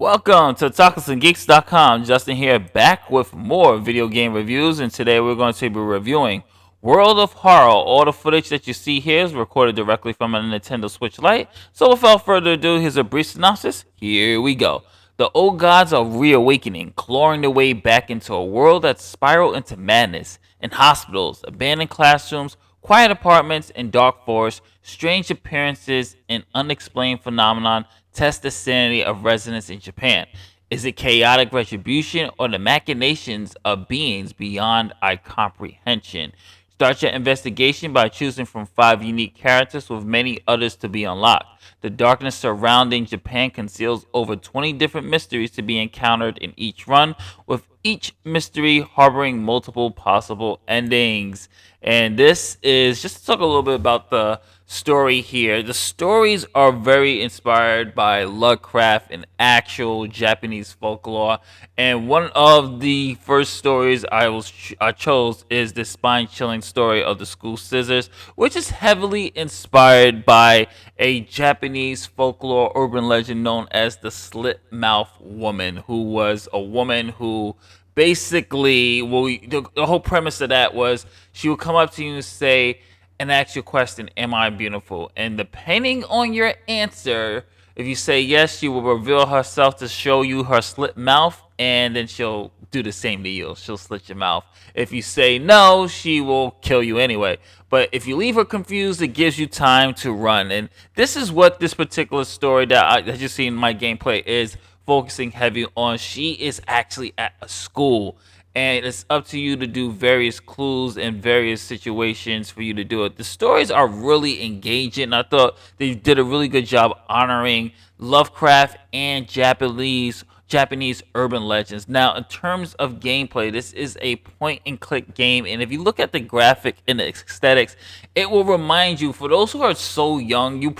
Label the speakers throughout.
Speaker 1: Welcome to TalkersandGeeks.com. Justin here, back with more video game reviews, and today we're going to be reviewing World of Horror. All the footage that you see here is recorded directly from a Nintendo Switch Lite. So without further ado, here's a brief synopsis. Here we go. The old gods are reawakening, clawing their way back into a world that's spiraled into madness. In hospitals, abandoned classrooms, quiet apartments, and dark forests, strange appearances and unexplained phenomenon test the sanity of residents in Japan. Is it chaotic retribution or the machinations of beings beyond our comprehension? Start your investigation by choosing from 5 unique characters with many others to be unlocked. The darkness surrounding Japan conceals over 20 different mysteries to be encountered in each run, with each mystery harboring multiple possible endings. And this is just to talk a little bit about the story here. The stories are very inspired by Lovecraft and actual Japanese folklore. And one of the first stories I chose is the spine-chilling story of the school scissors, which is heavily inspired by a Japanese folklore urban legend known as the slit mouth woman, who was a woman who basically, well, the whole premise of that was she would come up to you and say, and ask you a question, am I beautiful? And depending on your answer, if you say yes, she will reveal herself to show you her slit mouth, and then she'll do the same to you. She'll slit your mouth. If you say no, she will kill you anyway. But if you leave her confused, it gives you time to run. And this is what this particular story that you see in my gameplay is focusing heavy on. She is actually at a school, and it's up to you to do various clues and various situations for you to do it. The stories are really engaging. I thought they did a really good job honoring Lovecraft and Japanese urban legends. Now, in terms of gameplay, this is a point and click game, and if you look at the graphic and the aesthetics, it will remind you, for those who are so young, you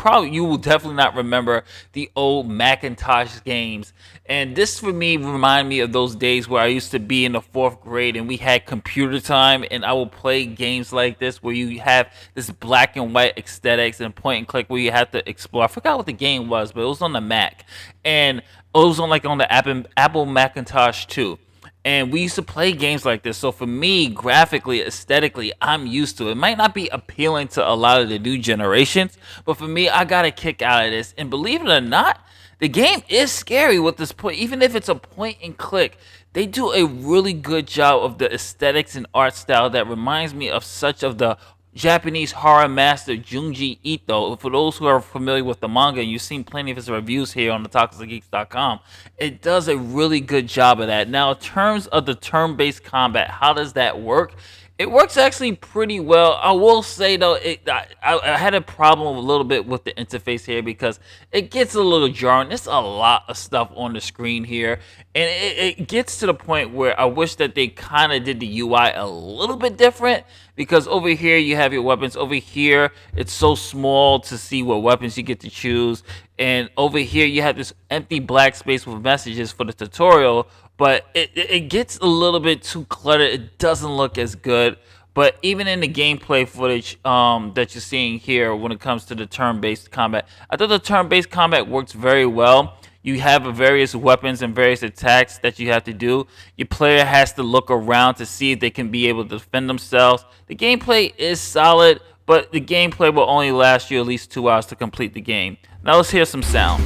Speaker 1: will definitely not remember the old Macintosh games. And this for me remind me of those days where I used to be in the 4th grade and we had computer time, and I would play games like this where you have this black and white aesthetics and point and click where you have to explore. I forgot what the game was, but it was on the Mac, and it was on the Apple Macintosh too. And we used to play games like this. So for me, graphically, aesthetically, I'm used to it. It might not be appealing to a lot of the new generations, but for me, I got a kick out of this. And believe it or not, the game is scary with this point. Even if it's a point and click, they do a really good job of the aesthetics and art style that reminds me of such of the Japanese horror master Junji Ito. For those who are familiar with the manga, and you've seen plenty of his reviews here on the TalkersandGeeks.com, it does a really good job of that. Now, in terms of the turn-based combat, how does that work? It works actually pretty well. I will say though, I had a problem a little bit with the interface here because it gets a little jarring. There's a lot of stuff on the screen here, and it gets to the point where I wish that they kind of did the UI a little bit different. Because over here you have your weapons. Over here it's so small to see what weapons you get to choose, and over here you have this empty black space with messages for the tutorial. But it gets a little bit too cluttered. It doesn't look as good. But even in the gameplay footage that you're seeing here, when it comes to the turn-based combat, I thought the turn-based combat works very well. You have various weapons and various attacks that you have to do. Your player has to look around to see if they can be able to defend themselves. The gameplay is solid, but the gameplay will only last you at least 2 hours to complete the game. Now let's hear some sound.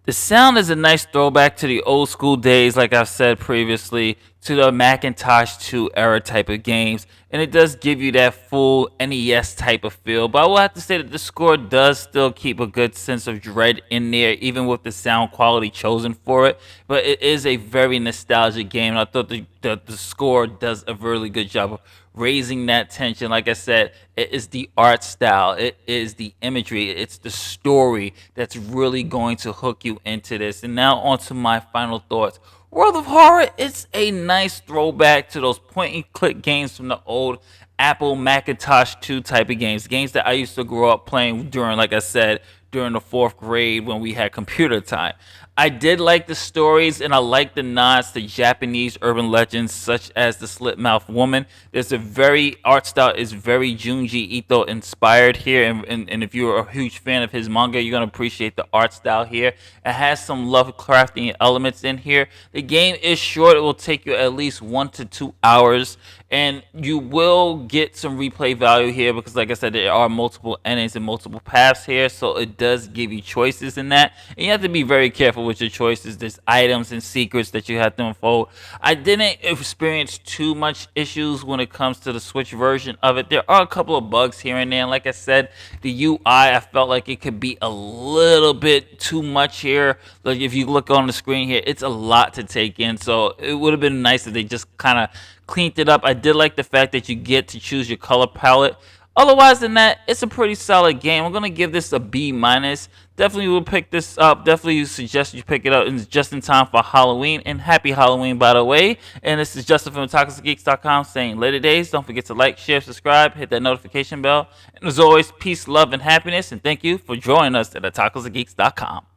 Speaker 1: The sound is a nice throwback to the old school days, like I've said previously, to the Macintosh 2 era type of games, and it does give you that full NES type of feel. But I will have to say that the score does still keep a good sense of dread in there, even with the sound quality chosen for it. But it is a very nostalgic game, and I thought the score does a really good job of raising that tension. Like I said, it is the art style, it is the imagery, it's the story that's really going to hook you into this. And now on to my final thoughts. World of Horror, it's a nice throwback to those point and click games from the old Apple Macintosh 2 type of games that I used to grow up playing during, like I said, during the fourth grade when we had computer time. I did like the stories, and I like the nods to Japanese urban legends such as the slit mouth woman. There's a very art style is very Junji Ito inspired here, and if you're a huge fan of his manga, you're gonna appreciate the art style here. It has some Lovecraftian elements in here. The game is short; it will take you at least 1 to 2 hours, and you will get some replay value here because, like I said, there are multiple endings and multiple paths here, so it does give you choices in that, and you have to be very careful with your choices. There's items and secrets that you have to unfold. I didn't experience too much issues when it comes to the Switch version of it. There are a couple of bugs here and there, and like I said, the UI, I felt like it could be a little bit too much here. Like if you look on the screen here, it's a lot to take in, so it would have been nice if they just kind of cleaned it up. I did like the fact that you get to choose your color palette. Otherwise than that, it's a pretty solid game. I'm gonna give this a B minus. Definitely will pick this up. Definitely suggest you pick it up just in time for Halloween. And happy Halloween, by the way. And this is Justin from ToxicGeeks.com saying later days. Don't forget to like, share, subscribe, hit that notification bell. And as always, peace, love, and happiness. And thank you for joining us at ToxicGeeks.com.